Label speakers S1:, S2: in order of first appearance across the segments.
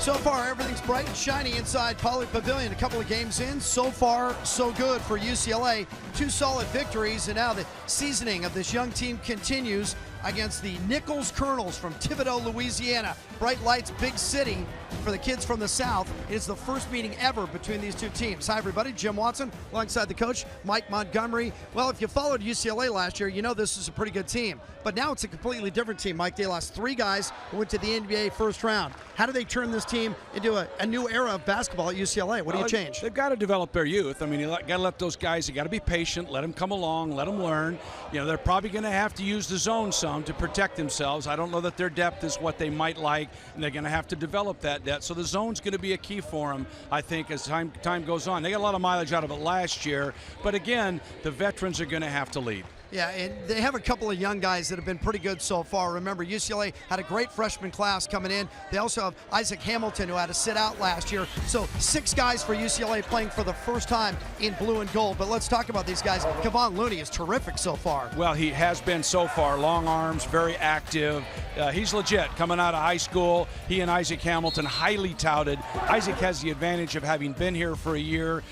S1: So far, everything's bright and shiny inside Poly Pavilion. A couple of games in, so far, so good for UCLA. 2 solid victories, and now the seasoning of this young team continues against the Nicholls Colonels from Thibodaux, Louisiana. Bright lights, big city for the kids from the South. It's the first meeting ever between these two teams. Hi, everybody. Jim Watson alongside the coach, Mike Montgomery. Well, if you followed UCLA last year, you know this is a pretty good team. But now it's a completely different team. Mike, they lost 3 guys who went to the NBA first round. How do they turn this team into a new era of basketball at UCLA? What do you change?
S2: They've got to develop their youth. I mean, you got to let those guys, you got to be patient, let them come along, let them learn. You know, they're probably going to have to use the zone some to protect themselves. I don't know that their depth is what they might like, and they're going to have to develop that depth. So the zone's going to be a key for them, I think, as time goes on. They got a lot of mileage out of it last year, but again, the veterans are going to have to lead.
S1: Yeah, and they have a couple of young guys that have been pretty good so far. Remember, UCLA had a great freshman class coming in. They also have Isaac Hamilton, who had to sit out last year. So 6 guys for UCLA playing for the first time in blue and gold. But let's talk about these guys. Kevon Looney is terrific so far.
S2: Well, he has been so far. Long arms, very active. He's legit coming out of high school. He and Isaac Hamilton, highly touted. Isaac has the advantage of having been here for a year.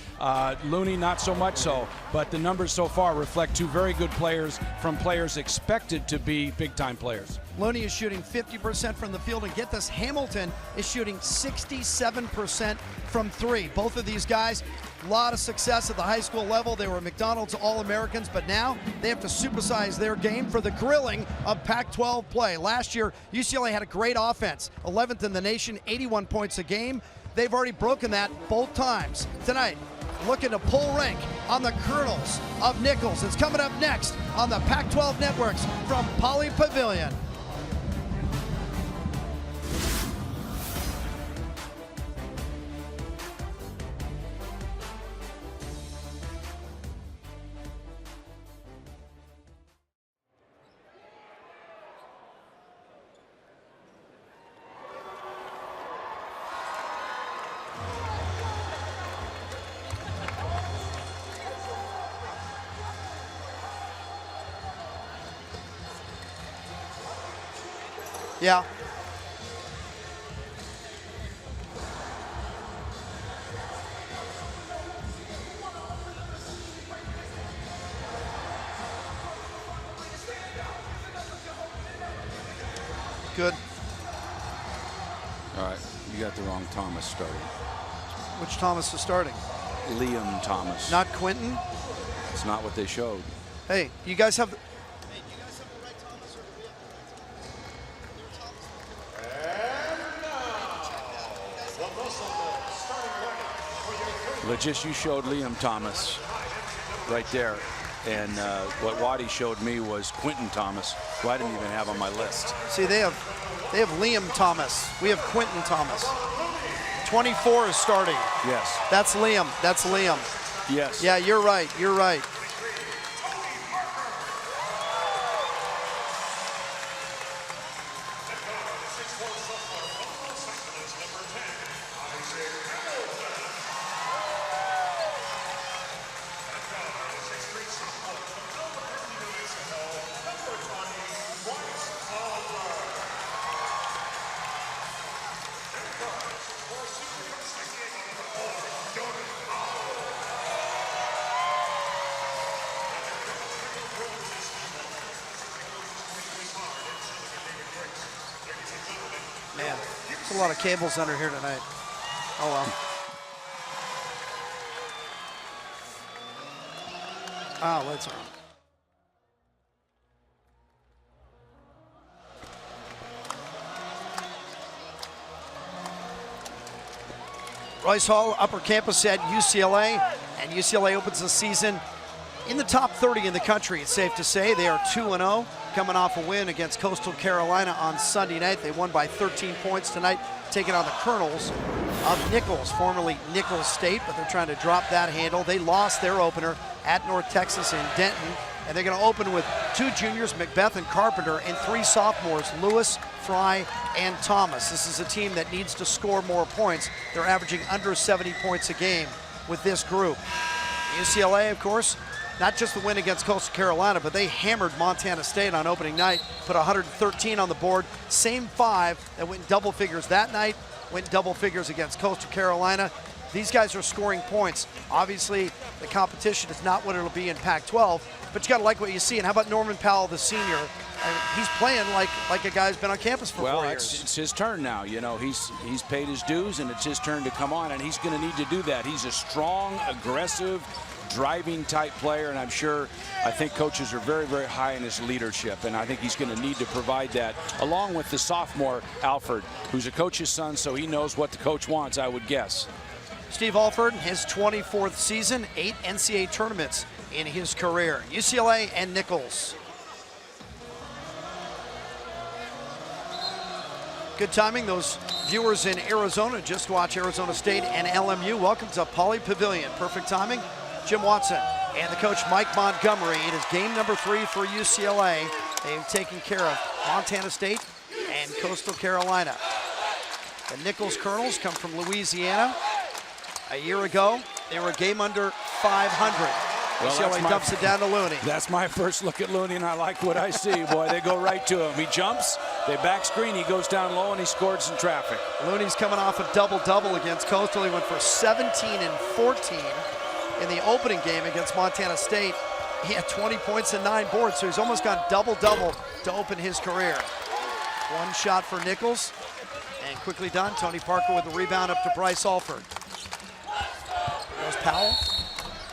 S2: Looney, not so much so. But the numbers so far reflect 2 very good players from players expected to be big-time players.
S1: Looney is shooting 50% from the field, and get this, Hamilton is shooting 67% from 3. Both of these guys, a lot of success at the high school level. They were McDonald's All-Americans, but now they have to supersize their game for the grilling of Pac-12 play. Last year, UCLA had a great offense, 11th in the nation, 81 points a game. They've already broken that both times. Tonight, looking to pull rank on the Colonels of Nicholls. It's coming up next on the Pac-12 Networks from Poly Pavilion. Yeah. Good.
S3: All right, you got the wrong Thomas starting.
S1: Which Thomas is starting?
S3: Liam Thomas.
S1: Not Quentin?
S3: It's not what they showed.
S1: Hey, you guys have...
S3: Legis, you showed Liam Thomas right there. And what Waddy showed me was Quentin Thomas, who I didn't even have on my list.
S1: See, they have Liam Thomas. We have Quentin Thomas. 24 is starting.
S3: Yes.
S1: That's Liam. That's Liam.
S3: Yes.
S1: Yeah, you're right. You're right. Man, there's a lot of cables under here tonight. Oh well. Oh, lights are on. Royce Hall, upper campus at UCLA, and UCLA opens the season in the top 30 in the country. It's safe to say they are 2-0, coming off a win against Coastal Carolina on Sunday night. They won by 13 points tonight, taking on the Colonels of Nicholls, formerly Nicholls State, but they're trying to drop that handle. They lost their opener at North Texas in Denton, and they're going to open with 2 juniors, Macbeth and Carpenter, and 3 sophomores, Lewis, Fry, and Thomas. This is a team that needs to score more points. They're averaging under 70 points a game with this group. UCLA, of course, not just the win against Coastal Carolina, but they hammered Montana State on opening night, put 113 on the board. Same 5 that went in double figures that night went double figures against Coastal Carolina. These guys are scoring points. Obviously, the competition is not what it'll be in Pac-12, but you got to like what you see. And how about Norman Powell, the senior? I mean, he's playing like a guy who's been on campus for 4 years.
S3: It's his turn now. You know, he's paid his dues, and it's his turn to come on, and he's going to need to do that. He's a strong, aggressive, driving type player, and I think coaches are very, very high in his leadership, and I think he's going to need to provide that, along with the sophomore Alford, who's a coach's son, so he knows what the coach wants, I would guess.
S1: Steve Alford, his 24th season, 8 NCAA tournaments in his career. UCLA and Nicholls. Good timing. Those viewers in Arizona just watch Arizona State and LMU. Welcome to Pauley Pavilion. Perfect timing. Jim Watson and the coach Mike Montgomery. It is game number 3 for UCLA. They've taken care of Montana State and Coastal Carolina. The Nicholls Colonels come from Louisiana. A year ago, they were a game under 500.
S3: Well,
S1: UCLA dumps it down to Looney.
S3: That's my first look at Looney, and I like what I see. Boy, they go right to him. He jumps, they back screen, he goes down low, and he scored some traffic.
S1: Looney's coming off a double-double against Coastal. He went for 17 and 14 in the opening game against Montana State. He had 20 points and 9 boards, so he's almost gone double-double to open his career. One shot for Nicholls, and quickly done. Tony Parker with the rebound up to Bryce Alford. Goes Powell,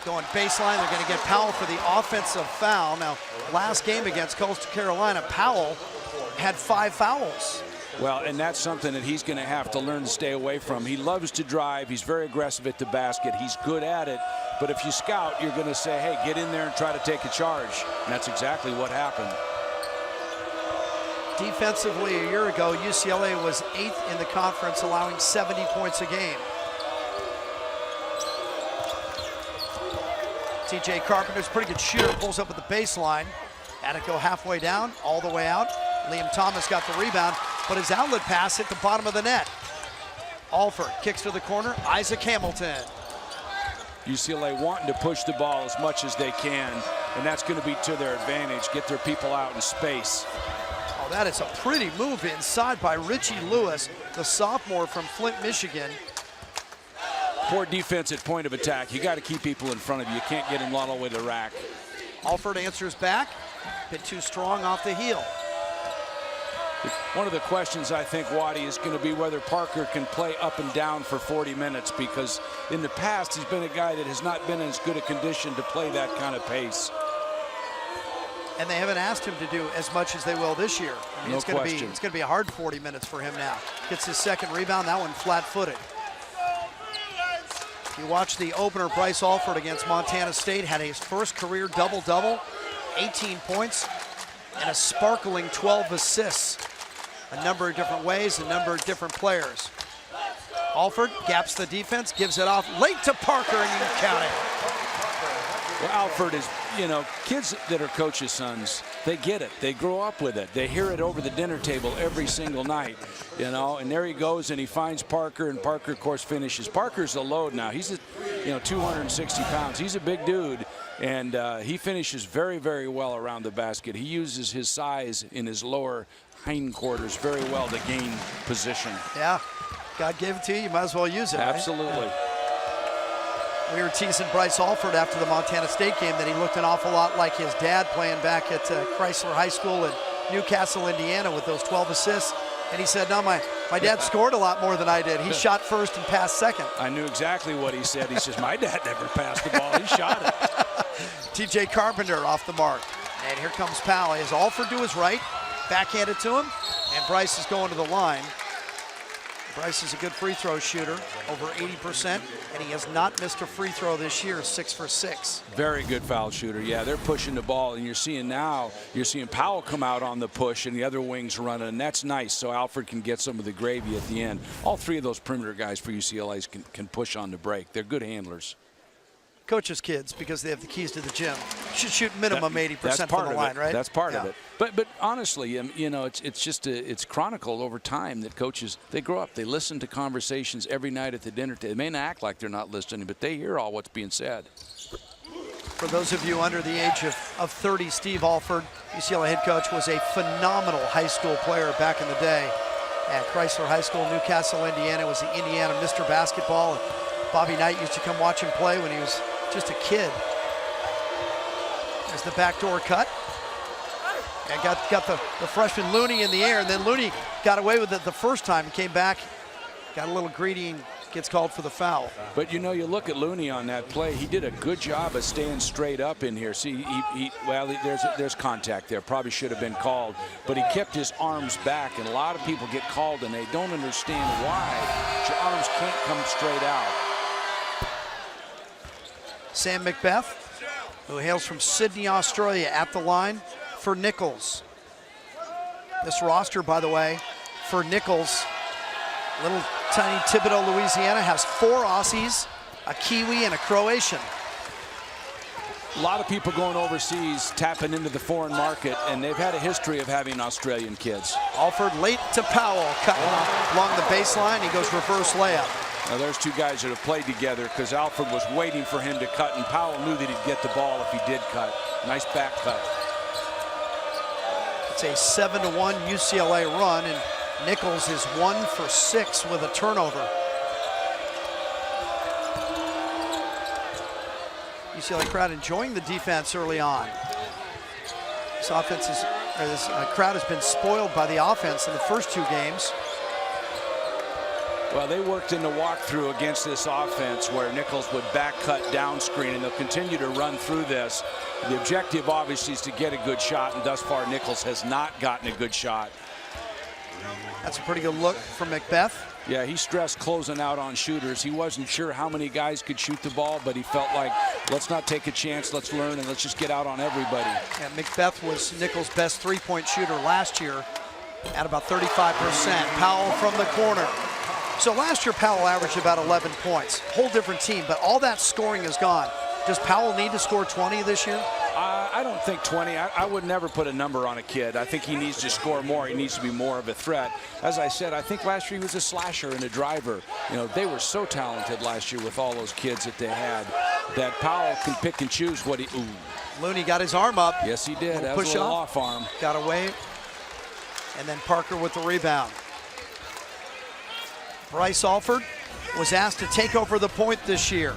S1: going baseline. They're going to get Powell for the offensive foul. Now, last game against Coastal Carolina, Powell had 5 fouls.
S3: Well, and that's something that he's going to have to learn to stay away from. He loves to drive. He's very aggressive at the basket. He's good at it. But if you scout, you're going to say, hey, get in there and try to take a charge. And that's exactly what happened.
S1: Defensively, a year ago, UCLA was 8th in the conference, allowing 70 points a game. TJ Carpenter's a pretty good shooter, pulls up at the baseline. Had it go halfway down, all the way out. Liam Thomas got the rebound, but his outlet pass hit the bottom of the net. Alford kicks to the corner, Isaac Hamilton.
S3: UCLA wanting to push the ball as much as they can, and that's going to be to their advantage. Get their people out in space.
S1: Oh, that is a pretty move inside by Richie Lewis, the sophomore from Flint, Michigan.
S3: Poor defense at point of attack. You got to keep people in front of you. You can't get them all the way to the rack.
S1: Alford answers back, bit too strong off the heel.
S3: One of the questions, I think, Waddy, is going to be whether Parker can play up and down for 40 minutes, because in the past he's been a guy that has not been in as good a condition to play that kind of pace.
S1: And they haven't asked him to do as much as they will this year. I mean,
S3: No
S1: it's going
S3: question.
S1: to be a hard 40 minutes for him now. Gets his second rebound, that one flat-footed. You watch the opener, Bryce Alford against Montana State, had his first career double-double, 18 points, and a sparkling 12 assists. A number of different ways, a number of different players. Alford gaps the defense, gives it off late to Parker, and you count it.
S3: Well, Alford is, you know, kids that are coaches' sons, they get it. They grow up with it. They hear it over the dinner table every single night, you know, and there he goes, and he finds Parker, and Parker, of course, finishes. Parker's a load now. He's, 260 pounds. He's a big dude, and he finishes very, very well around the basket. He uses his size in his lower hindquarters very well to gain position.
S1: Yeah, God gave it to you. You might as well use it.
S3: Absolutely.
S1: Right? Yeah. We were teasing Bryce Alford after the Montana State game that he looked an awful lot like his dad playing back at Chrysler High School in Newcastle, Indiana with those 12 assists. And he said, no, my dad scored a lot more than I did. He shot first and passed second.
S3: I knew exactly what he said. He says, my dad never passed the ball. He shot it.
S1: TJ Carpenter off the mark. And here comes Powell. He has Alford to his right, backhanded to him, and Bryce is going to the line. Bryce is a good free throw shooter, over 80%, and he has not missed a free throw this year, 6 for 6.
S3: Very good foul shooter. Yeah, they're pushing the ball, and you're seeing Powell come out on the push and the other wings running, and that's nice, so Alford can get some of the gravy at the end. All 3 of those perimeter guys for UCLA can push on the break. They're good handlers.
S1: Coaches' kids, because they have the keys to the gym, should shoot minimum 80% from the line, right?
S3: That's part of it. But honestly, it's chronicled over time that coaches, they grow up, they listen to conversations every night at the dinner table. They may not act like they're not listening, but they hear all what's being said.
S1: For those of you under the age of 30, Steve Alford, UCLA head coach, was a phenomenal high school player back in the day. at Chrysler High School, Newcastle, Indiana. Was the Indiana Mr. Basketball. And Bobby Knight used to come watch him play when he was just a kid. There's the backdoor cut. And got the freshman Looney in the air, and then Looney got away with it the first time, came back, got a little greedy, and gets called for the foul.
S3: But you know, you look at Looney on that play, he did a good job of staying straight up in here. See, there's contact there, probably should have been called, but he kept his arms back, and a lot of people get called and they don't understand why your arms can't come straight out.
S1: Sam Macbeth, who hails from Sydney, Australia, at the line for Nicholls. This roster, by the way, for Nicholls, little tiny Thibodaux, Louisiana, has 4 Aussies, a Kiwi, and a Croatian.
S3: A lot of people going overseas, tapping into the foreign market, and they've had a history of having Australian kids.
S1: Alford late to Powell, cutting along the baseline. He goes reverse layup.
S3: Now there's 2 guys that have played together because Alford was waiting for him to cut, and Powell knew that he'd get the ball if he did cut. Nice back cut.
S1: It's a 7-1 UCLA run, and Nicholls is 1 for 6 with a turnover. UCLA crowd enjoying the defense early on. This crowd has been spoiled by the offense in the first 2 games.
S3: Well, they worked in the walkthrough against this offense where Nicholls would back cut down screen, and they'll continue to run through this. The objective obviously is to get a good shot, and thus far Nicholls has not gotten a good shot.
S1: That's a pretty good look from Macbeth.
S3: Yeah, he stressed closing out on shooters. He wasn't sure how many guys could shoot the ball, but he felt like, let's not take a chance, let's learn, and let's just get out on everybody.
S1: And Macbeth was Nicholls' best 3-point shooter last year at about 35%. Powell from the corner. So last year, Powell averaged about 11 points. Whole different team, but all that scoring is gone. Does Powell need to score 20 this year?
S3: I don't think 20. I would never put a number on a kid. I think he needs to score more. He needs to be more of a threat. As I said, I think last year he was a slasher and a driver. You know, they were so talented last year with all those kids that they had that Powell can pick and choose what he. Ooh.
S1: Looney got his arm up.
S3: Yes, he did. That was
S1: Push
S3: a little
S1: off
S3: arm.
S1: Got away. And then Parker with the rebound. Bryce Alford was asked to take over the point this year.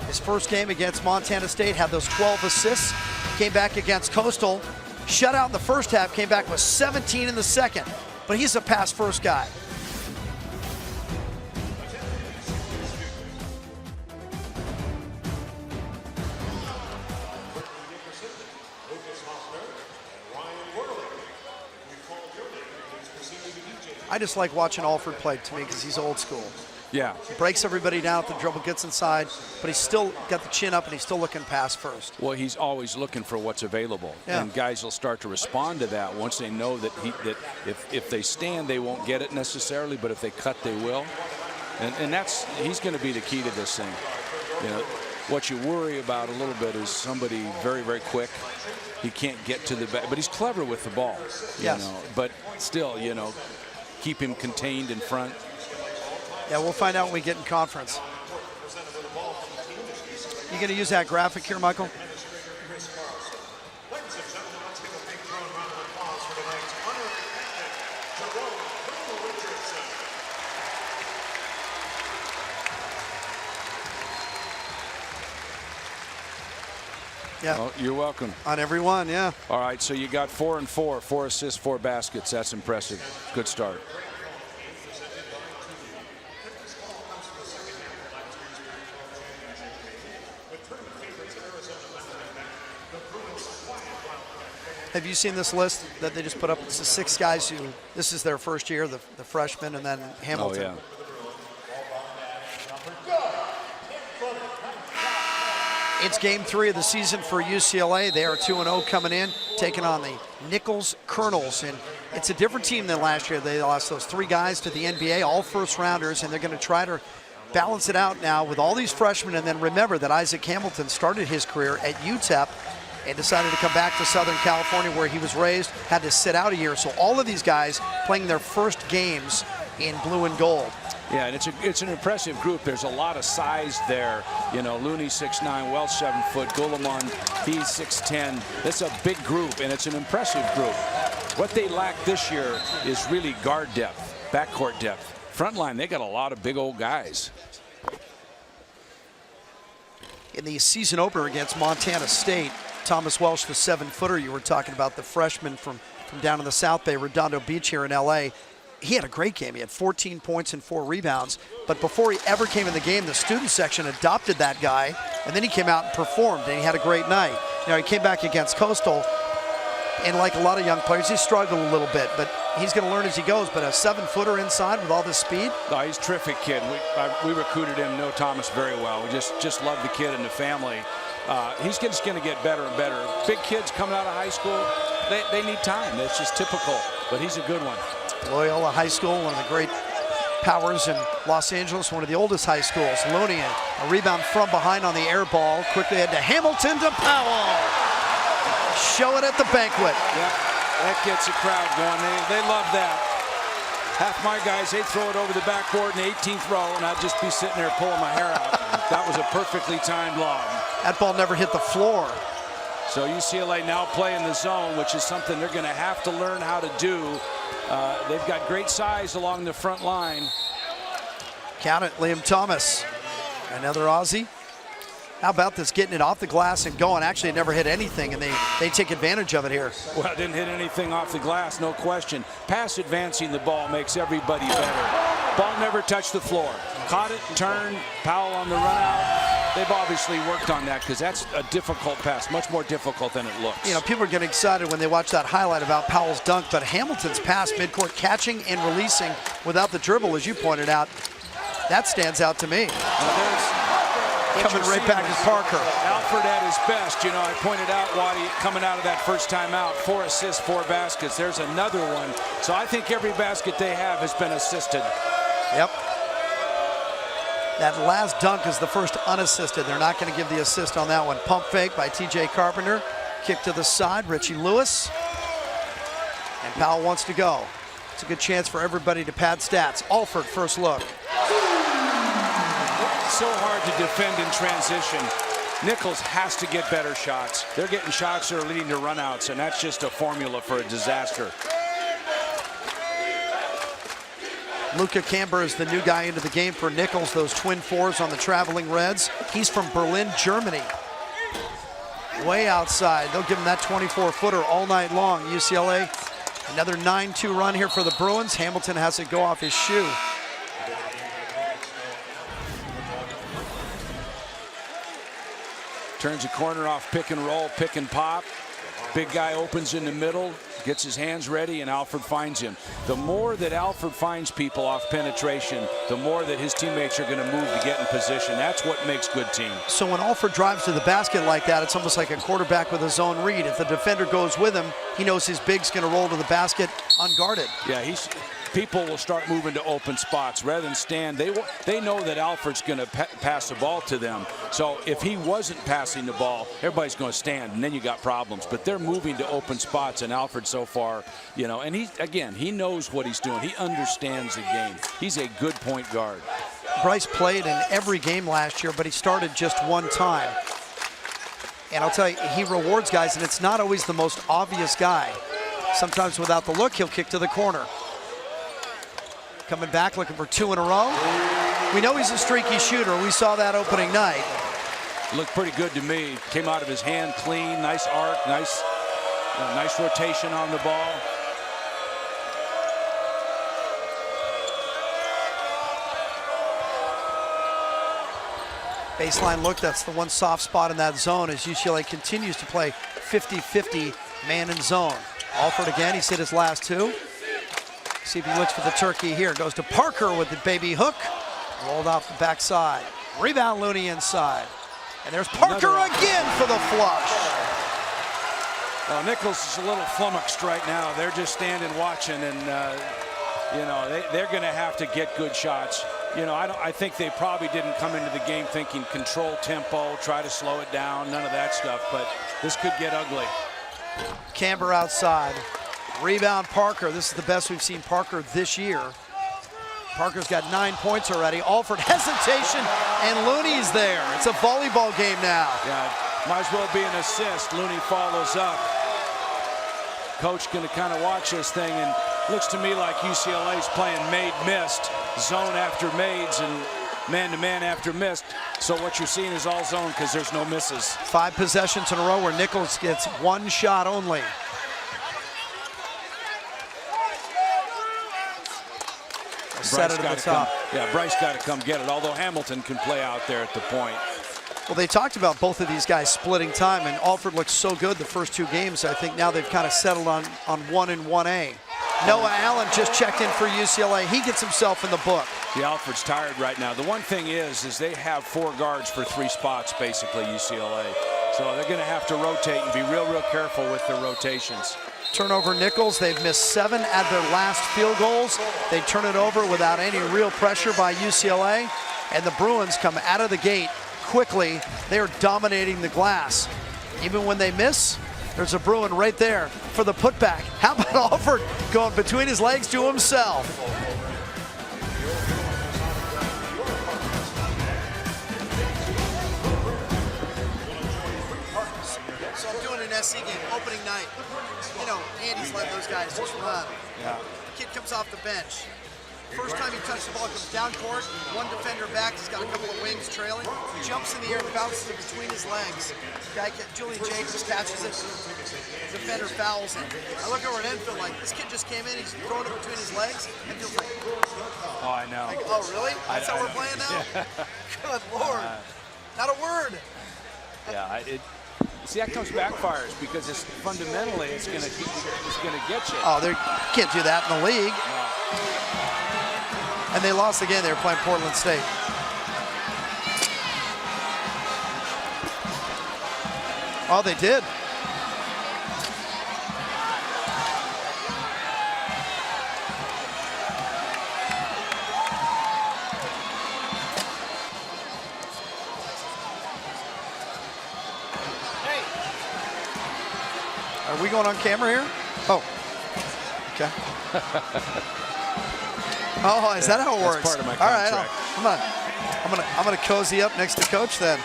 S1: His first game against Montana State had those 12 assists. Came back against Coastal. Shut out in the first half, came back with 17 in the second. But he's a pass-first guy. I just like watching Alford play, to me, because he's old school.
S3: Yeah.
S1: He breaks everybody down at the dribble, gets inside, but he's still got the chin up and he's still looking pass first.
S3: Well, he's always looking for what's available.
S1: Yeah.
S3: And guys will start to respond to that once they know that if they stand, they won't get it necessarily, but if they cut, they will. And he's going to be the key to this thing. You know, what you worry about a little bit is somebody very, very quick. He can't get to the back, but he's clever with the ball. You know, but still, you know, keep him contained in front.
S1: Yeah, we'll find out when we get in conference. You going to use that graphic here, Michael? Yeah.
S3: Well, you're welcome.
S1: On every one, yeah.
S3: All right, so you got 4 and 4, 4 assists, 4 baskets. That's impressive. Good start.
S1: Have you seen this list that they just put up? It's the 6 guys who, this is their first year, the freshmen, and then Hamilton.
S3: Oh, yeah.
S1: It's game 3 of the season for UCLA. They are 2-0 coming in, taking on the Nicholls Colonels. And it's a different team than last year. They lost those 3 guys to the NBA, all first-rounders, and they're going to try to balance it out now with all these freshmen. And then remember that Isaac Hamilton started his career at UTEP and decided to come back to Southern California where he was raised, had to sit out a year. So all of these guys playing their first games in blue and gold.
S3: Yeah, and it's an impressive group. There's a lot of size there. You know, Looney 6'9", Welch 7 foot, Gulamon, he's 6'10". That's a big group, and it's an impressive group. What they lack this year is really guard depth. backcourt depth. Front line, they got a lot of big old guys.
S1: In the season opener against Montana State, Thomas Welsh, the 7-footer you were talking about, the freshman from down in the South Bay, Redondo Beach here in LA, he had a great game. He had 14 points and 4 rebounds. But before he ever came in the game, the student section adopted that guy, and then he came out and performed, and he had a great night. He came back against Coastal, and like a lot of young players, he struggled a little bit, but he's going to learn as he goes. But a 7-footer inside with all this speed.
S3: No, he's a terrific kid. We recruited him, know Thomas very well. We just love the kid and the family. He's just going to get better and better. Big kids coming out of high school, they need time. That's just typical, but he's a good one.
S1: Loyola High School, one of the great powers in Los Angeles, one of the oldest high schools. Looney, a rebound from behind on the air ball. Quickly head to Hamilton to Powell. Show it at the banquet.
S3: Yep, that gets a crowd going. They love that. Half my guys, they throw it over the backboard in the 18th row, and I'd just be sitting there pulling my hair out. That was a perfectly timed lob.
S1: That ball never hit the floor.
S3: So UCLA now playing the zone, which is something they're going to have to learn how to do. They've got great size along the front line.
S1: Count it, Liam Thomas. Another Aussie. How about this, getting it off the glass and going? Actually, it never hit anything, and they take advantage of it here.
S3: Well, it didn't hit anything off the glass, no question. Pass advancing the ball makes everybody better. Ball never touched the floor. Caught it, turned, Powell on the run out. They've obviously worked on that because that's a difficult pass, much more difficult than it looks.
S1: People are getting excited when they watch that highlight about Powell's dunk, but Hamilton's pass midcourt, catching and releasing without the dribble, as you pointed out, that stands out to me. Coming right back is Parker.
S3: Alford at his best. I pointed out Waddy coming out of that first time out, 4 assists, 4 baskets. There's another one. So I think every basket they have has been assisted.
S1: Yep. That last dunk is the first unassisted. They're not going to give the assist on that one. Pump fake by TJ Carpenter. Kick to the side, Richie Lewis. And Powell wants to go. It's a good chance for everybody to pad stats. Alford, first look.
S3: So hard to defend in transition. Nicholls has to get better shots. They're getting shots that are leading to runouts, and that's just a formula for a disaster.
S1: Luca Camber is the new guy into the game for Nicholls, those twin 4s on the traveling Reds. He's from Berlin, Germany. Way outside. They'll give him that 24-footer all night long. UCLA, another 9-2 run here for the Bruins. Hamilton has it go off his shoe.
S3: Turns a corner off pick and roll, pick and pop. Big guy opens in the middle, gets his hands ready, and Alford finds him. The more that Alford finds people off penetration, the more that his teammates are going to move to get in position. That's what makes good teams.
S1: So when Alford drives to the basket like that, it's almost like a quarterback with a zone read. If the defender goes with him, he knows his big's going to roll to the basket unguarded.
S3: Yeah, people will start moving to open spots rather than stand. They know that Alford's going to pass the ball to them. So if he wasn't passing the ball, everybody's going to stand, and then you got problems. But they're moving to open spots, and Alford so far, and he knows what he's doing. He understands the game. He's a good point guard.
S1: Bryce played in every game last year, but he started just one time. And I'll tell you, he rewards guys, and it's not always the most obvious guy. Sometimes without the look, he'll kick to the corner. Coming back, looking for 2 in a row. We know he's a streaky shooter. We saw that opening night.
S3: Looked pretty good to me. Came out of his hand clean, nice arc, nice rotation on the ball.
S1: Baseline look, that's the one soft spot in that zone as UCLA continues to play 50-50 man in zone. Alford again, he's hit his last 2. See if he looks for the turkey here. Goes to Parker with the baby hook. Rolled off the backside. Rebound Looney inside. And there's Parker again for the flush.
S3: Nicholls is a little flummoxed right now. They're just standing watching, and they're going to have to get good shots. I think they probably didn't come into the game thinking control tempo, try to slow it down, none of that stuff, but this could get ugly.
S1: Camber outside. Rebound Parker. This is the best we've seen Parker this year. Parker's got 9 points already. Alford hesitation, and Looney's there. It's a volleyball game now.
S3: Yeah, might as well be an assist. Looney follows up. Coach going to kind of watch this thing, and Looks to me like UCLA's playing made-missed, zone after mades, and man-to-man after missed. So what you're seeing is all zone because there's no misses.
S1: 5 possessions in a row where Nicholls gets 1 shot only. Set it at the top.
S3: Bryce got to come get it, although Hamilton can play out there at the point.
S1: Well, they talked about both of these guys splitting time, and Alford looked so good the first 2 games. I think now they've kind of settled on 1 and 1A. Noah Allen just checked in for UCLA. He gets himself in the book.
S3: The Alford's tired right now. The one thing is they have 4 guards for 3 spots, basically, UCLA. So they're going to have to rotate and be real careful with their rotations.
S1: Turnover Nicholls. They've missed 7 at their last field goals. They turn it over without any real pressure by UCLA. And the Bruins come out of the gate quickly. They're dominating the glass. Even when they miss, there's a Bruin right there for the putback. How about Alford going between his legs to himself? So I'm doing an SC game, opening night. You know, Andy's letting those guys just run.
S3: Yeah.
S1: Kid comes off the bench. First time he touched the ball, comes down court, 1 defender back, he's got a couple of wings trailing, jumps in the air and bounces it between his legs. Julian Jacobs catches it, the defender fouls him. I look over at Enfield like, this kid just came in, he's throwing it between his legs, and feels like,
S3: oh, I know.
S1: Like, oh, really? That's how we're playing now? Yeah. Good Lord. Not a word.
S3: Yeah, see, that comes backfires because it's fundamentally it's gonna get you.
S1: Oh, they can't do that in the league.
S3: No.
S1: And they lost again. They were playing Portland State. Oh, they did. Are we going on camera here? Oh, okay. Oh, is that how it works?
S3: That's part of my
S1: All right,
S3: contract.
S1: I'm gonna cozy up next to Coach then.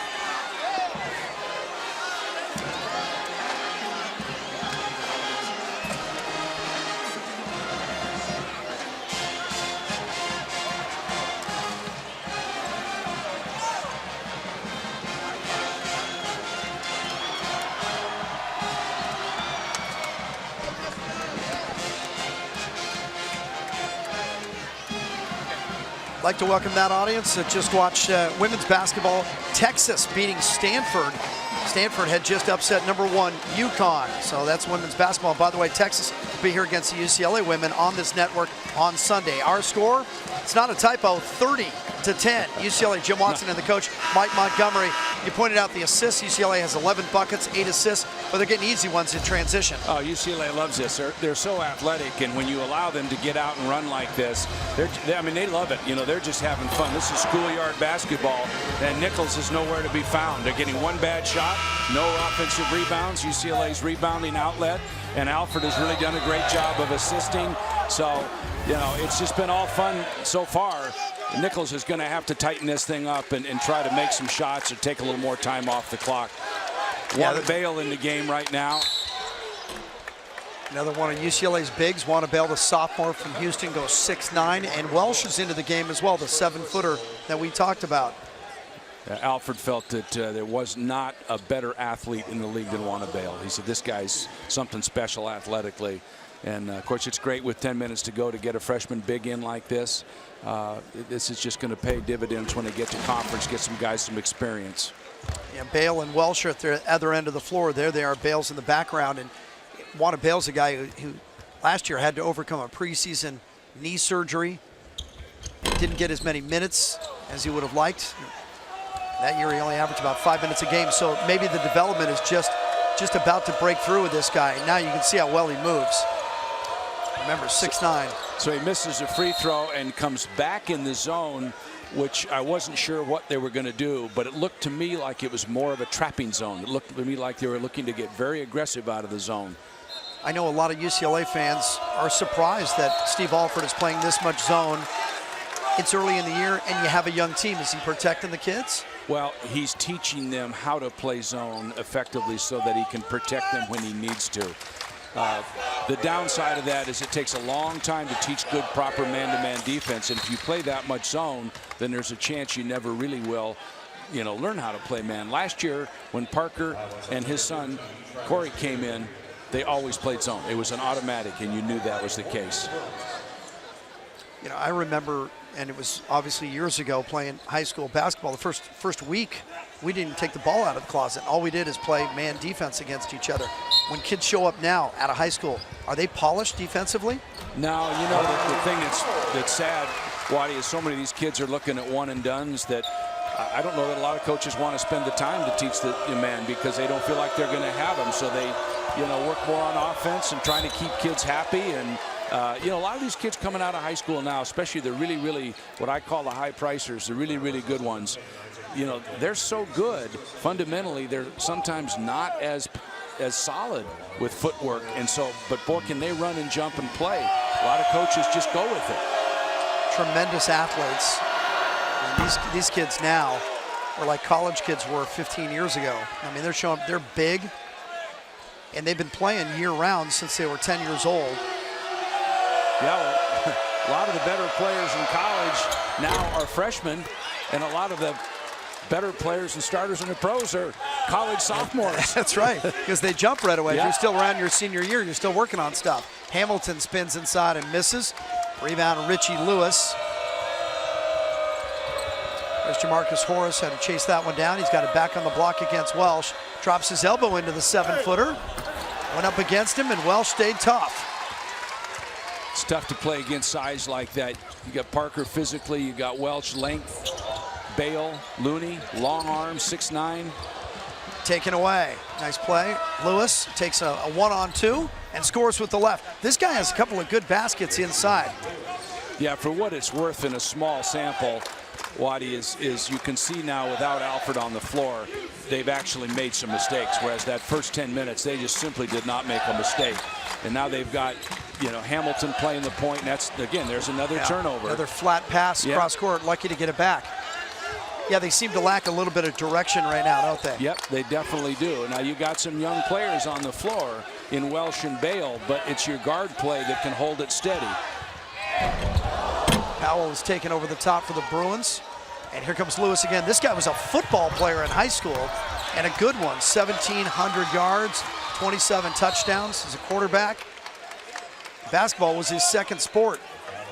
S1: I'd like to welcome that audience that just watched women's basketball. Texas beating Stanford. Stanford had just upset #1 UConn. So that's women's basketball. By the way, Texas will be here against the UCLA women on this network on Sunday. Our score, it's not a typo, 30-10. UCLA, Jim Watson and the coach, Mike Montgomery. You pointed out the assists. UCLA has 11 buckets, 8 assists, but they're getting easy ones in transition.
S3: Oh, UCLA loves this. They're so athletic, and when you allow them to get out and run like this, they love it. You know, they're just having fun. This is schoolyard basketball, and Nicholls is nowhere to be found. They're getting 1 bad shot, no offensive rebounds. UCLA's rebounding outlet, and Alford has really done a great job of assisting. So, you know, it's just been all fun so far. Nicholls is going to have to tighten this thing up and try to make some shots or take a little more time off the clock. Wanta Bale in the game right now.
S1: Another one of UCLA's bigs. Wanta Bale, the sophomore from Houston, goes 6'9", and Welsh is into the game as well, the 7-footer that we talked about.
S3: Alford felt that there was not a better athlete in the league than Wanta Bale. He said this guy's something special athletically. And, of course, it's great with 10 minutes to go to get a freshman big in like this. This is just going to pay dividends when they get to conference, get some guys some experience.
S1: Yeah, Bale and Welsh are at the other end of the floor. There they are. Bale's in the background. And Wanta Bale's a guy who last year had to overcome a preseason knee surgery. Didn't get as many minutes as he would have liked. That year he only averaged about 5 minutes a game. So maybe the development is just about to break through with this guy. Now you can see how well he moves. Remember, 6'9".
S3: So he misses a free throw and comes back in the zone, which I wasn't sure what they were going to do, but it looked to me like it was more of a trapping zone. It looked to me like they were looking to get very aggressive out of the zone.
S1: I know a lot of UCLA fans are surprised that Steve Alford is playing this much zone. It's early in the year, and you have a young team. Is he protecting the kids?
S3: Well, he's teaching them how to play zone effectively so that he can protect them when he needs to. The downside of that is it takes a long time to teach good, proper man-to-man defense. And if you play that much zone, then there's a chance you never really will, learn how to play man. Last year, when Parker and his son, Corey, came in, they always played zone. It was an automatic, and you knew that was the case.
S1: I remember, and it was obviously years ago, playing high school basketball. The first week, we didn't take the ball out of the closet. All we did is play man defense against each other. When kids show up now out of high school, are they polished defensively?
S3: No, the thing that's sad, Waddy, is so many of these kids are looking at one and dones that I don't know that a lot of coaches want to spend the time to teach the man because they don't feel like they're going to have them. So they, work more on offense and trying to keep kids happy. And a lot of these kids coming out of high school now, especially the really, really, what I call the high pricers, the really, really good ones, they're so good. Fundamentally, they're sometimes not as solid with footwork. And so, but boy, can they run and jump and play. A lot of coaches just go with it.
S1: Tremendous athletes. And these kids now are like college kids were 15 years ago. I mean, they're big, and they've been playing year-round since they were 10 years old.
S3: Yeah, well, a lot of the better players in college now are freshmen, and a lot of the better players and starters in the pros are college sophomores.
S1: That's right, because they jump right away.
S3: Yeah.
S1: If you're still around your senior year, you're still working on stuff. Hamilton spins inside and misses. Rebound, Richie Lewis. There's Jamarcus Horace, had to chase that one down. He's got it back on the block against Welsh. Drops his elbow into the 7-footer. Went up against him, and Welsh stayed tough.
S3: It's tough to play against size like that. You got Parker physically, you got Welch length, Bale, Looney, long arms, 6'9".
S1: Taken away. Nice play. Lewis takes a 1-on-2 and scores with the left. This guy has a couple of good baskets inside.
S3: Yeah, for what it's worth in a small sample, Waddy, is you can see now without Alford on the floor, they've actually made some mistakes, whereas that first 10 minutes, they just simply did not make a mistake. And now they've got, Hamilton playing the point, and that's, again, there's another turnover.
S1: Another flat pass cross court, lucky to get it back. Yeah, they seem to lack a little bit of direction right now, don't they?
S3: Yep, they definitely do. Now, you got some young players on the floor in Welsh and Bale, but it's your guard play that can hold it steady.
S1: Powell is taken over the top for the Bruins. And here comes Lewis again. This guy was a football player in high school, and a good one. 1,700 yards, 27 touchdowns as a quarterback. Basketball was his second sport.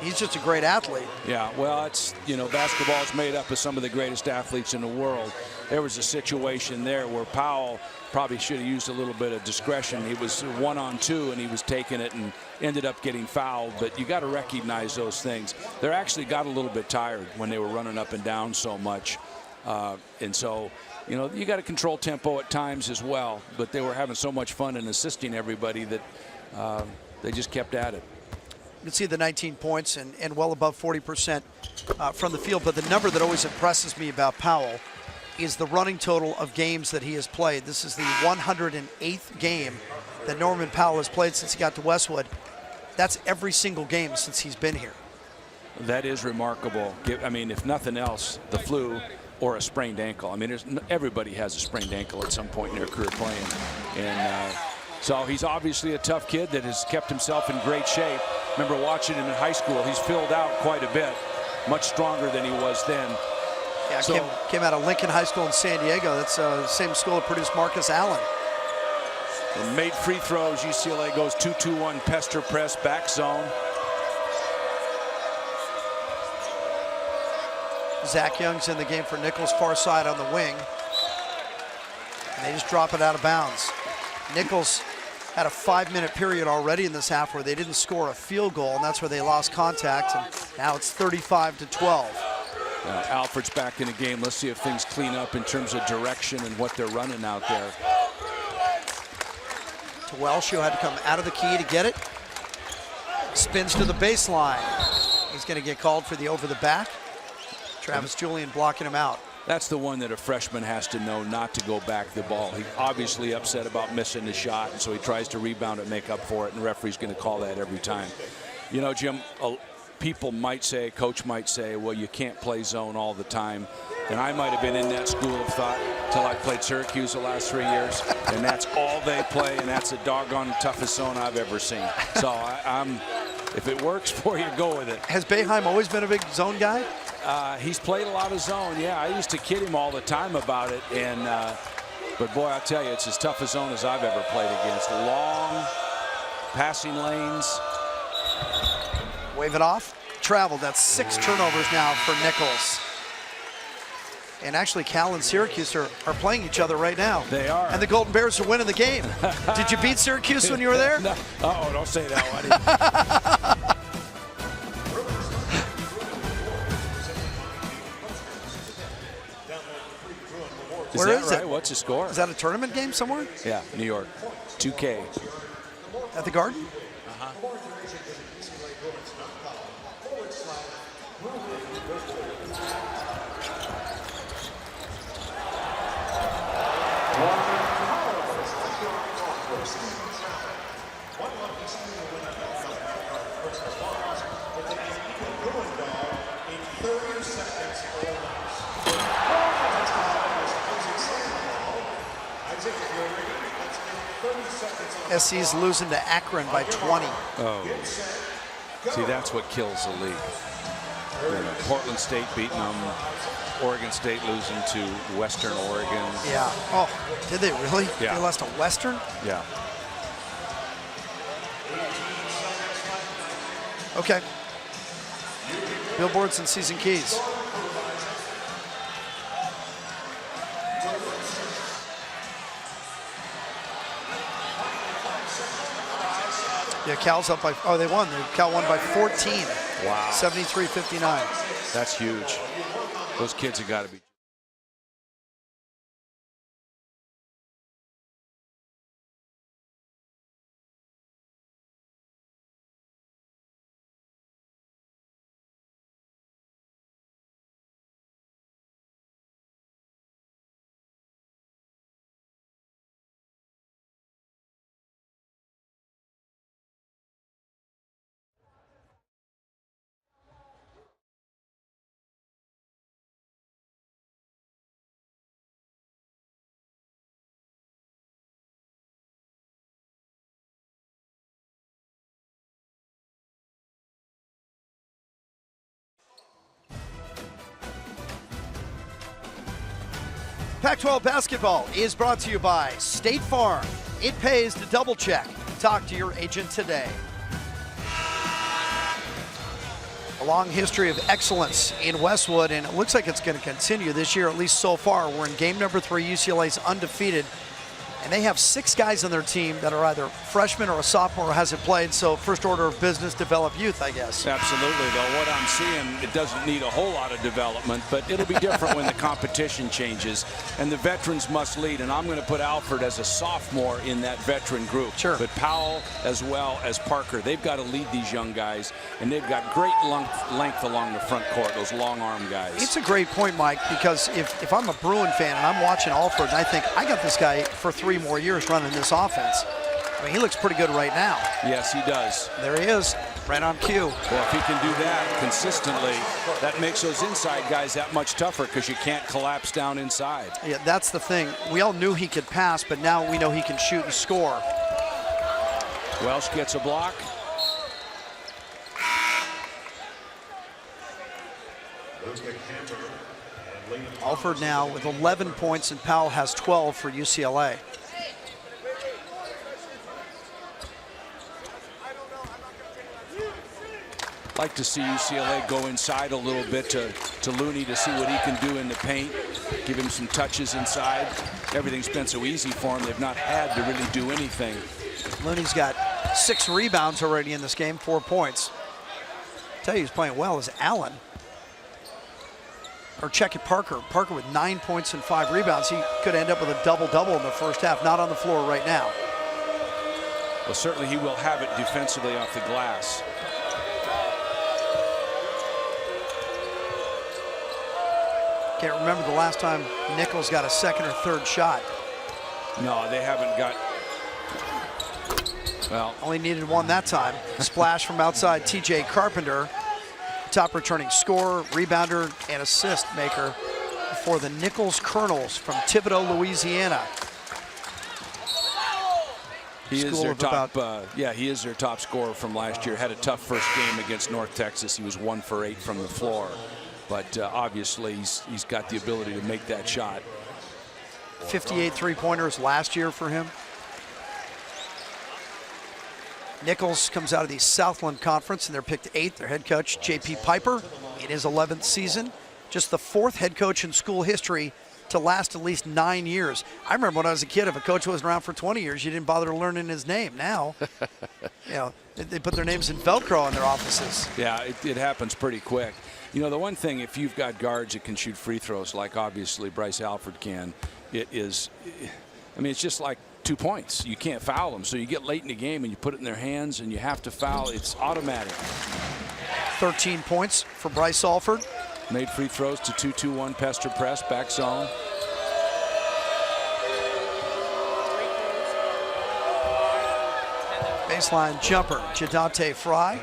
S1: He's just a great athlete.
S3: Yeah, well, it's, basketball is made up of some of the greatest athletes in the world. There was a situation there where Powell probably should have used a little bit of discretion. He was 1-on-2, and he was taking it and ended up getting fouled. But you got to recognize those things. They actually got a little bit tired when they were running up and down so much. And so, you got to control tempo at times as well. But they were having so much fun and assisting everybody that they just kept at it.
S1: You can see the 19 points and well above 40% from the field. But the number that always impresses me about Powell is the running total of games that he has played. This is the 108th game that Norman Powell has played since he got to Westwood. That's every single game since he's been here.
S3: That is remarkable. I mean, if nothing else, the flu or a sprained ankle. I mean, everybody has a sprained ankle at some point in their career playing. And so he's obviously a tough kid that has kept himself in great shape. Remember watching him in high school, he's filled out quite a bit, much stronger than he was then.
S1: Yeah, so, came out of Lincoln High School in San Diego. That's the same school that produced Marcus Allen.
S3: And made free throws. UCLA goes 2-2-1 pester press back zone.
S1: Zach Young's in the game for Nicholls, far side on the wing. And they just drop it out of bounds. Nicholls had a 5-minute period already in this half where they didn't score a field goal, and that's where they lost contact, and now it's 35-12.
S3: Alfred's back in the game. Let's see if things clean up in terms of direction and what they're running out there.
S1: To Welsh, who had to come out of the key to get it. Spins to the baseline. He's going to get called for the over the back. Travis Julian blocking him out.
S3: That's the one that a freshman has to know not to go back the ball. He's obviously upset about missing the shot, and so he tries to rebound it, make up for it, and the referee's going to call that every time. Jim, people might say, coach might say, well, you can't play zone all the time. And I might have been in that school of thought. till I played Syracuse the last 3 years, and that's all they play, and that's the doggone toughest zone I've ever seen. So if it works for you, go with it.
S1: Has Boeheim always been a big zone guy?
S3: He's played a lot of zone. Yeah, I used to kid him all the time about it, and but boy, I tell you, it's as tough a zone as I've ever played against. Long passing lanes.
S1: Wave it off. Traveled. That's 6 turnovers now for Nicholls. And actually, Cal and Syracuse are playing each other right now.
S3: They are.
S1: And the Golden Bears are winning the game. Did you beat Syracuse when you were there?
S3: No. Uh-oh, don't say that, buddy.
S1: Where is
S3: right?
S1: it?
S3: What's the score?
S1: Is that a tournament game somewhere?
S3: Yeah, New York. 2K.
S1: At the Garden? SC's losing to Akron by 20.
S3: Oh. See, that's what kills the league. You know, Portland State beating them, Oregon State losing to Western Oregon.
S1: Yeah. Oh, did they really?
S3: Yeah.
S1: They lost to Western?
S3: Yeah.
S1: Okay. Billboards and Season Keys. Yeah, Cal's up by, oh, they won. Cal won by 14.
S3: Wow.
S1: 73-59.
S3: That's huge. Those kids have got to be.
S1: Pac-12 basketball is brought to you by State Farm. It pays to double check. Talk to your agent today. A long history of excellence in Westwood, and it looks like it's going to continue this year, at least so far. We're in game number 3. UCLA's undefeated, and they have 6 guys on their team that are either freshmen or a sophomore who hasn't played. So first order of business, develop youth, I guess.
S3: Absolutely, though. What I'm seeing, it doesn't need a whole lot of development, but it'll be different when the competition changes, and the veterans must lead. And I'm going to put Alford as a sophomore in that veteran group.
S1: Sure.
S3: But Powell as well as Parker, they've got to lead these young guys, and they've got great length along the front court, those long-arm guys.
S1: It's a great point, Mike, because if I'm a Bruin fan and I'm watching Alford and I think I got this guy for 3 more years running this offense, I mean, he looks pretty good right now.
S3: Yes, he does.
S1: There he is, right on cue.
S3: Well, if he can do that consistently, that makes those inside guys that much tougher because you can't collapse down inside.
S1: Yeah, that's the thing. We all knew he could pass, but now we know he can shoot and score.
S3: Welsh gets a block.
S1: Alford now with 11 points, and Powell has 12 for UCLA.
S3: Like to see UCLA go inside a little bit to Looney to see what he can do in the paint, give him some touches inside. Everything's been so easy for him, they've not had to really do anything.
S1: Looney's got 6 rebounds already in this game, 4 points. I tell you who's playing well is Allen. Or check it, Parker. Parker with 9 points and 5 rebounds. He could end up with a double-double in the first half. Not on the floor right now.
S3: Well, certainly he will have it defensively off the glass.
S1: Can't remember the last time Nicholls got a second or third shot.
S3: No, they haven't got. Well,
S1: only needed one that time. Splash from outside TJ Carpenter, top returning scorer, rebounder, and assist maker for the Nicholls Colonels from Thibodaux, Louisiana.
S3: He is their top, he is their top scorer from last year. Had a tough first game against North Texas. He was 1 for 8 from the floor, but obviously he's got the ability to make that shot.
S1: 58 three-pointers last year for him. Nicholls comes out of the Southland Conference, and they're picked 8th. Their head coach, J.P. Piper, in his 11th season. Just the 4th head coach in school history to last at least 9 years. I remember when I was a kid, if a coach wasn't around for 20 years, you didn't bother learning his name. Now, you know, they put their names in Velcro in their offices.
S3: Yeah, it happens pretty quick. You know, the one thing, if you've got guards that can shoot free throws, like obviously Bryce Alford can, it's just like 2 points. You can't foul them. So you get late in the game and you put it in their hands and you have to foul. It's automatic.
S1: 13 points for Bryce Alford.
S3: Made free throws to 2-2-1 Pester press, back zone.
S1: Baseline jumper, Jadante Fry.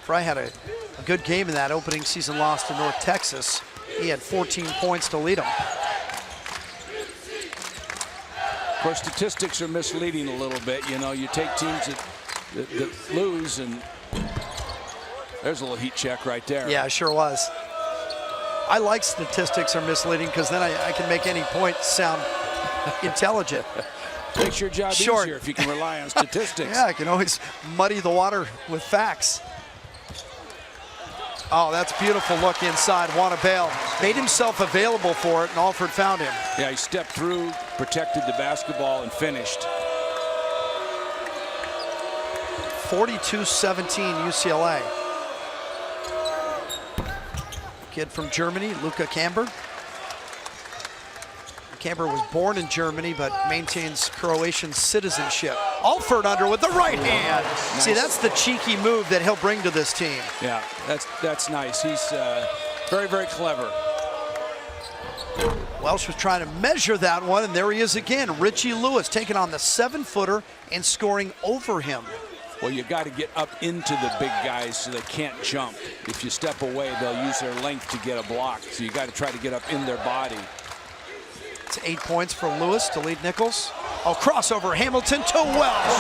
S1: Fry had a good game in that opening season loss to North Texas. He had 14 points to lead them.
S3: Of course, statistics are misleading a little bit. You know, you take teams that lose, and there's a little heat check right there.
S1: Yeah, it sure was. I like statistics are misleading because then I can make any point sound intelligent.
S3: Makes your job easier if you can rely on statistics.
S1: Yeah, I can always muddy the water with facts. Oh, that's a beautiful look inside. Wanna-Bale made himself available for it, and Alford found him.
S3: Yeah, he stepped through, protected the basketball, and finished.
S1: 42-17 UCLA. Kid from Germany, Luca Camber. Camber was born in Germany but maintains Croatian citizenship. Alford under with the right hand. Nice. See, that's the cheeky move that he'll bring to this team.
S3: Yeah, that's nice. He's very, very clever.
S1: Welsh was trying to measure that one, and there he is again. Richie Lewis taking on the 7-footer and scoring over him.
S3: Well, you got to get up into the big guys so they can't jump. If you step away, they'll use their length to get a block. So you got to try to get up in their body.
S1: It's 8 points for Lewis to lead Nicholls. Oh, crossover, Hamilton to Welsh.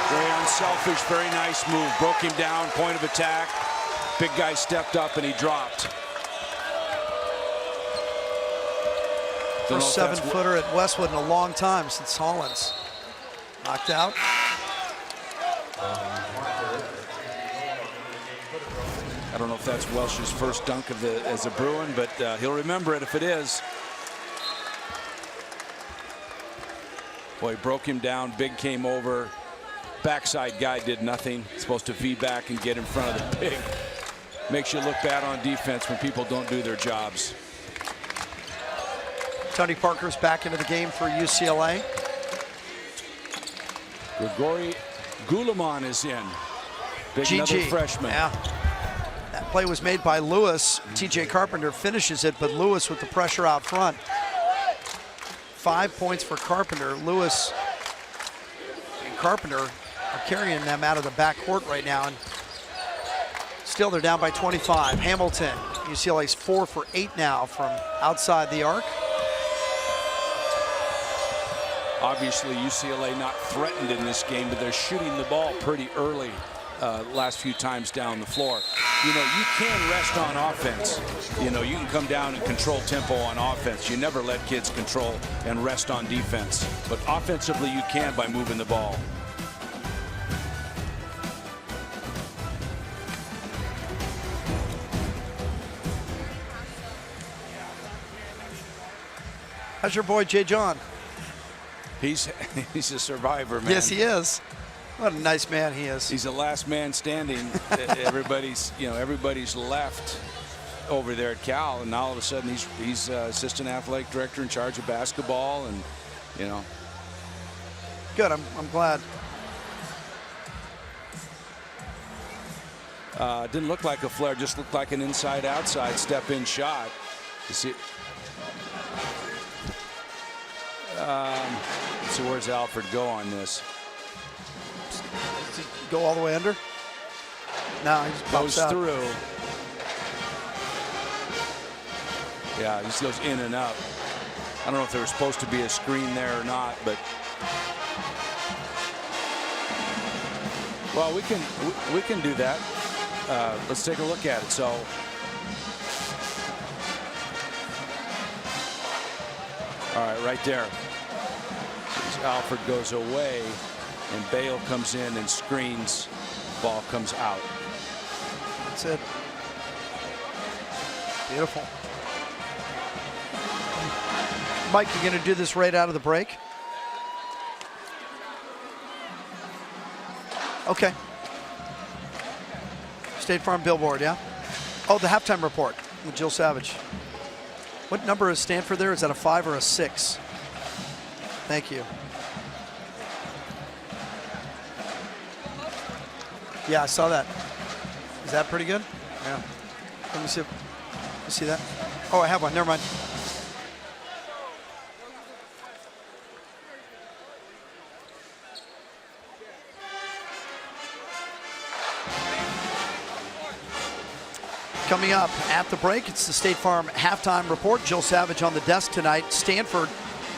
S3: Very unselfish, very nice move. Broke him down, point of attack. Big guy stepped up and he dropped.
S1: First 7-footer at Westwood in a long time since Hollins. Knocked out.
S3: I don't know if that's Welsh's first dunk as a Bruin, but he'll remember it if it is. Boy, broke him down. Big came over. Backside guy did nothing. Supposed to V back and get in front of the big. Makes you look bad on defense when people don't do their jobs.
S1: Tony Parker's back into the game for UCLA.
S3: Grigori Gulamon is in. Big another freshman.
S1: Yeah. That play was made by Lewis. TJ Carpenter finishes it, but Lewis with the pressure out front. 5 points for Carpenter. Lewis and Carpenter are carrying them out of the backcourt right now. And still they're down by 25. Hamilton, UCLA's 4 for 8 now from outside the arc.
S3: Obviously, UCLA not threatened in this game, but they're shooting the ball pretty early last few times down the floor. You know, you can rest on offense. You know, you can come down and control tempo on offense. You never let kids control and rest on defense. But offensively, you can by moving the ball.
S1: How's your boy, Jay John?
S3: He's a survivor, man.
S1: Yes, he is. What a nice man he is.
S3: He's the last man standing. everybody's left over there at Cal, and now all of a sudden he's assistant athletic director in charge of basketball, and you know.
S1: Good. I'm glad.
S3: Didn't look like a flare, just looked like an inside-outside step-in shot. You see. So where's Alford go on this?
S1: Does he go all the way under? No, he just
S3: goes
S1: out.
S3: Through. Yeah, he just goes in and up. I don't know if there was supposed to be a screen there or not, but well, we can do that. Let's take a look at it. So all right, right there. Alford goes away, and Bale comes in and screens. Ball comes out.
S1: That's it. Beautiful. Mike, you going to do this right out of the break? Okay. State Farm billboard, yeah? Oh, the halftime report with Jill Savage. What number is Stanford there? Is that a 5 or a 6? Thank you. Yeah, I saw that. Is that pretty good? Yeah. Let me see. You see that? Oh, I have one. Never mind. Coming up at the break, it's the State Farm halftime report. Jill Savage on the desk tonight. Stanford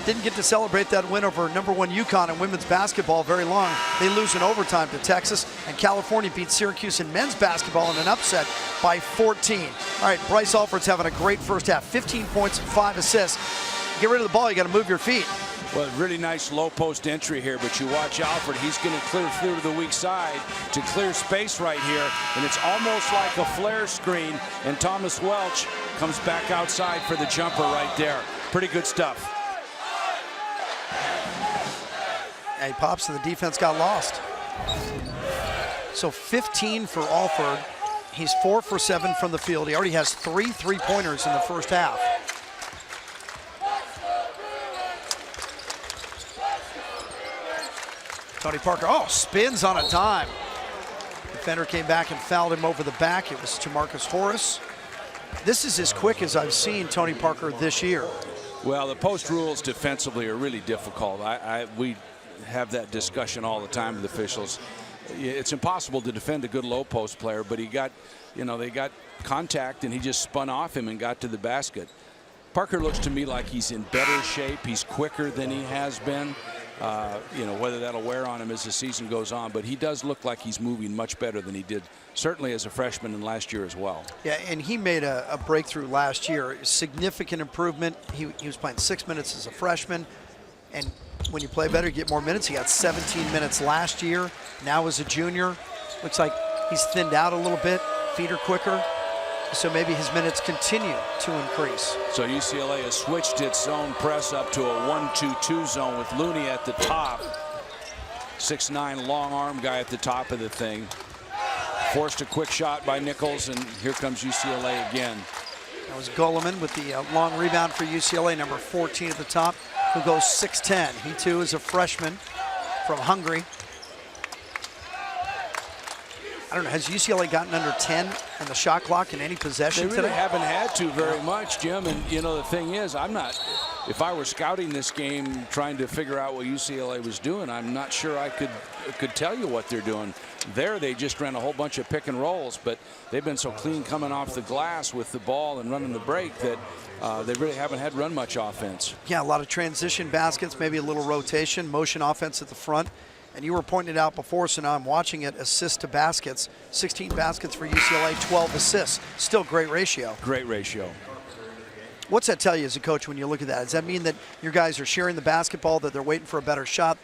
S1: didn't get to celebrate that win over #1 UConn in women's basketball very long. They lose in overtime to Texas, and California beats Syracuse in men's basketball in an upset by 14. All right, Bryce Alford's having a great first half. 15 points and 5 assists. Get rid of the ball, you got to move your feet.
S3: Well, really nice low post entry here, but you watch Alford. He's going to clear through to the weak side to clear space right here, and it's almost like a flare screen, and Thomas Welch comes back outside for the jumper right there. Pretty good stuff.
S1: And he pops and the defense got lost. So 15 for Alford. He's 4 for 7 from the field. He already has 3 3-pointers in the first half. Tony Parker, spins on a dime. Defender came back and fouled him over the back. It was to Marcus Horace. This is as quick as I've seen Tony Parker this year.
S3: Well, the post rules defensively are really difficult. We have that discussion all the time with officials. It's impossible to defend a good low post player, but he got, they got contact and he just spun off him and got to the basket. Parker looks to me like he's in better shape. He's quicker than he has been. Whether that'll wear on him as the season goes on, but he does look like he's moving much better than he did, certainly as a freshman and last year as well.
S1: Yeah, and he made a breakthrough last year, significant improvement. He was playing 6 minutes as a freshman, and when you play better, you get more minutes. He got 17 minutes last year. Now as a junior, looks like he's thinned out a little bit, feet are quicker. So maybe his minutes continue to increase.
S3: So UCLA has switched its zone press up to a 1-2-2 zone with Looney at the top. 6'9" long arm guy at the top of the thing. Forced a quick shot by Nicholls, and here comes UCLA again.
S1: That was Gulliman with the long rebound for UCLA, number 14 at the top, who goes 6'10". He too is a freshman from Hungary. I don't know, has UCLA gotten under 10 in the shot clock in any possession
S3: today? They really
S1: today?
S3: haven't had to very much, Jim. And, the thing is, if I were scouting this game trying to figure out what UCLA was doing, I'm not sure I could tell you what they're doing. There, they just ran a whole bunch of pick and rolls, but they've been so clean coming off the glass with the ball and running the break that they really haven't had run much offense.
S1: Yeah, a lot of transition baskets, maybe a little rotation, motion offense at the front. And you were pointing it out before, so now I'm watching it, assists to baskets. 16 baskets for UCLA, 12 assists. Still great ratio.
S3: Great ratio.
S1: What's that tell you as a coach when you look at that? Does that mean that your guys are sharing the basketball, that they're waiting for a better shot?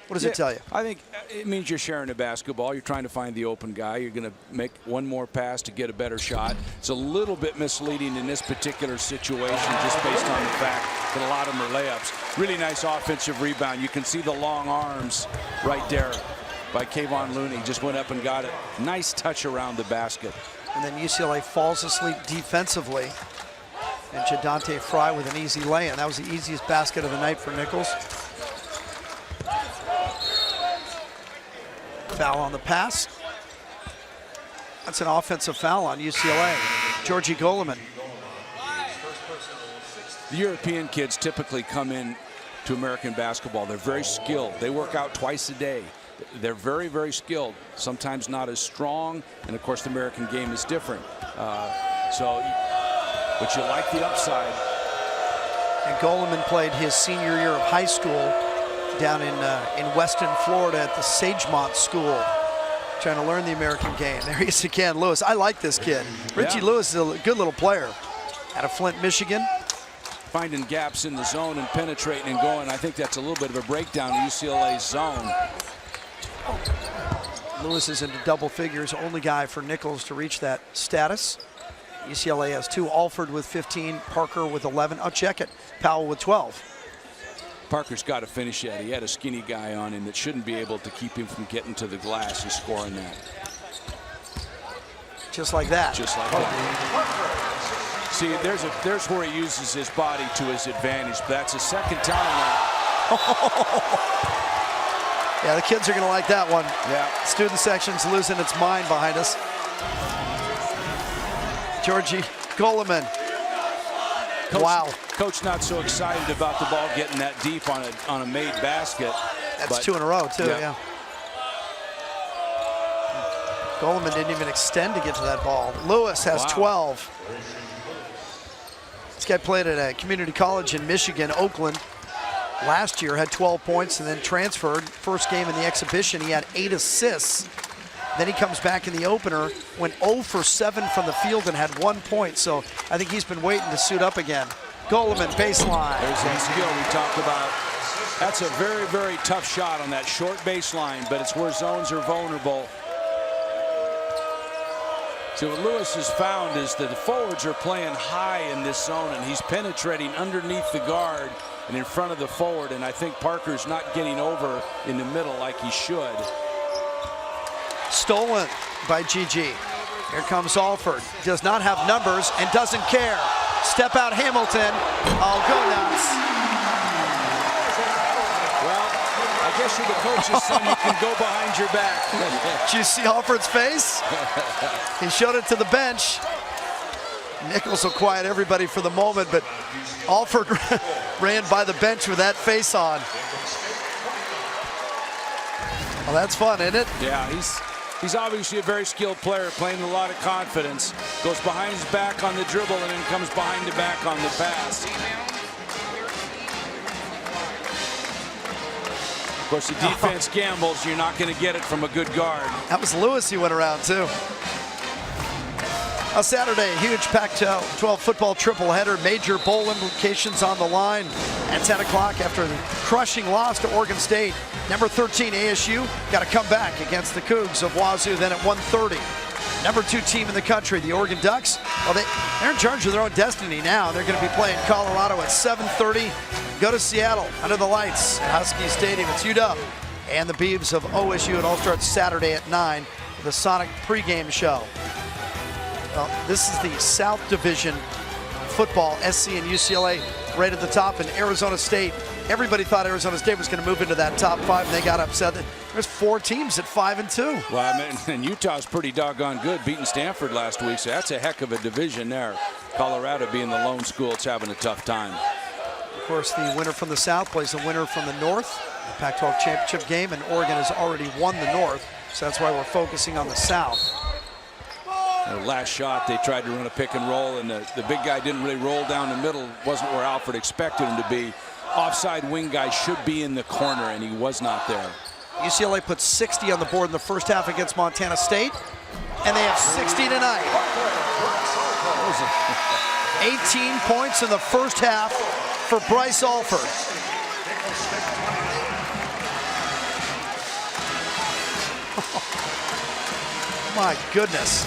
S1: What does it tell you?
S3: I think it means you're sharing a basketball. You're trying to find the open guy. You're going to make one more pass to get a better shot. It's a little bit misleading in this particular situation just based on the fact that a lot of them are layups. Really nice offensive rebound. You can see the long arms right there by Kayvon Looney. Just went up and got it. Nice touch around the basket.
S1: And then UCLA falls asleep defensively. And Jadante Fry with an easy lay-in. That was the easiest basket of the night for Nicholls. Foul on the pass. That's an offensive foul on UCLA. Georgie Gulliman.
S3: The European kids typically come in to American basketball. They're very skilled. They work out twice a day. They're very, very skilled. Sometimes not as strong. And of course, the American game is different. So but you like the upside.
S1: And Goleman played his senior year of high school down in Weston, Florida at the Sagemont School, trying to learn the American game. There he is again, Lewis. I like this kid. Richie Lewis is a good little player. Out of Flint, Michigan.
S3: Finding gaps in the zone and penetrating and going. I think that's a little bit of a breakdown of UCLA's zone.
S1: Lewis is into double figures, only guy for Nicholls to reach that status. UCLA has 2, Alford with 15, Parker with 11. Oh, check it, Powell with 12.
S3: Parker's got to finish that. He had a skinny guy on him that shouldn't be able to keep him from getting to the glass and scoring that.
S1: Just like that.
S3: Just like that. See, there's where he uses his body to his advantage. But that's the second time now.
S1: Yeah, the kids are going to like that one.
S3: Yeah.
S1: Student section's losing its mind behind us. Georgie Goleman. Wow.
S3: Coach not so excited about the ball getting that deep on a made basket.
S1: That's 2 in a row, too, yeah. Goleman didn't even extend to get to that ball. Lewis has 12. This guy played at a community college in Michigan, Oakland. Last year had 12 points and then transferred. First game in the exhibition, he had 8 assists. Then he comes back in the opener, went 0 for 7 from the field and had 1 point. So I think he's been waiting to suit up again. Goleman, baseline.
S3: There's that skill we talked about. That's a very, very tough shot on that short baseline, but it's where zones are vulnerable. So what Lewis has found is that the forwards are playing high in this zone, and he's penetrating underneath the guard and in front of the forward, and I think Parker's not getting over in the middle like he should.
S1: Stolen by GG. Here comes Alford. Does not have numbers and doesn't care. Step out Hamilton. Oh, go nuts.
S3: Well, I guess you're the coach's son. You can go behind your back.
S1: Did you see Alford's face? He showed it to the bench. Nicholls will quiet everybody for the moment, but Alford ran by the bench with that face on. Well, that's fun, isn't it?
S3: Yeah, he's obviously a very skilled player, playing with a lot of confidence. Goes behind his back on the dribble and then comes behind the back on the pass. Of course, the defense gambles. You're not going to get it from a good guard.
S1: That was Lewis he went around, too. On Saturday, a huge Pac-12 football triple-header. Major bowl implications on the line at 10 o'clock after the crushing loss to Oregon State. Number 13, ASU, got to come back against the Cougs of Wazoo. Then at 1:30, number 2 team in the country, the Oregon Ducks. Well, they're in charge of their own destiny now. They're going to be playing Colorado at 7:30. Go to Seattle under the lights at Husky Stadium. It's UW and the Beavs of OSU. It all starts Saturday at 9 with a Sonic pregame show. Well, this is the South Division football, SC and UCLA right at the top, and Arizona State. Everybody thought Arizona State was going to move into that top 5, and they got upset. There's 4 teams at 5-2.
S3: Well, I mean, and Utah's pretty doggone good, beating Stanford last week, so that's a heck of a division there. Colorado being the lone school, it's having a tough time.
S1: Of course, the winner from the South plays the winner from the North, the Pac-12 championship game, and Oregon has already won the North, so that's why we're focusing on the South.
S3: The last shot, they tried to run a pick and roll, and the big guy didn't really roll down the middle. Wasn't where Alford expected him to be. Offside wing guy should be in the corner, and he was not there.
S1: UCLA put 60 on the board in the first half against Montana State, and they have 60 tonight. 18 points in the first half for Bryce Alford. My goodness.